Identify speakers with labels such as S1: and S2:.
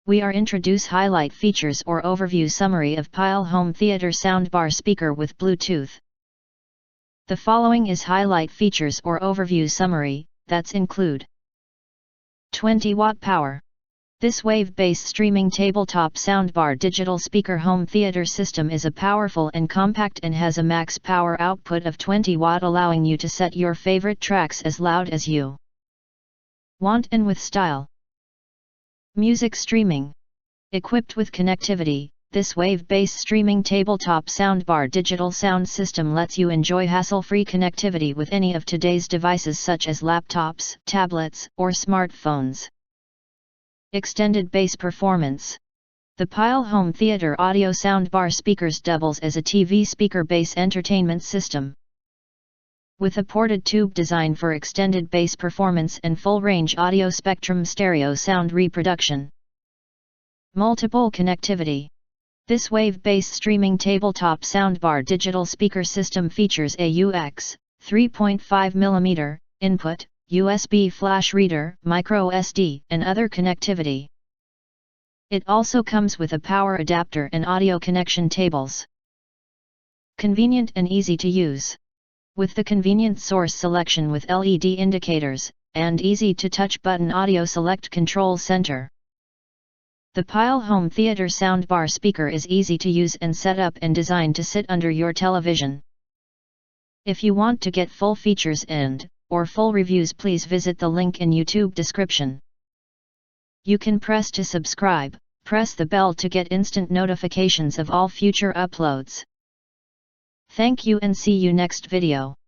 S1: we are introduce highlight features or overview summary of Pyle home theater soundbar speaker with Bluetooth. The following is highlight features or overview summary, that's include 20 watt power. This wave-based streaming tabletop soundbar digital speaker home theater system is a powerful and compact and has a max power output of 20 watt, allowing you to set your favorite tracks as loud as you want and with style. Music streaming. Equipped with connectivity, this wave-based streaming tabletop soundbar digital sound system lets you enjoy hassle-free connectivity with any of today's devices such as laptops, tablets, or smartphones. Extended bass performance. The Pyle home theater audio soundbar speakers doubles as a TV speaker bass entertainment system. With a ported tube design for extended bass performance and full-range audio spectrum stereo sound reproduction. Multiple connectivity. This wave-based streaming tabletop soundbar digital speaker system features a UX 3.5mm input, USB flash reader, micro SD, and other connectivity. It also comes with a power adapter and audio connection tables. Convenient and easy to use. With the convenient source selection with LED indicators, and easy-to-touch button audio select control center. The Pyle home theater soundbar speaker is easy to use and set up and designed to sit under your television. If you want to get full features or full reviews, please visit the link in YouTube description. You can press to subscribe, press the bell to get instant notifications of all future uploads. Thank you and see you next video.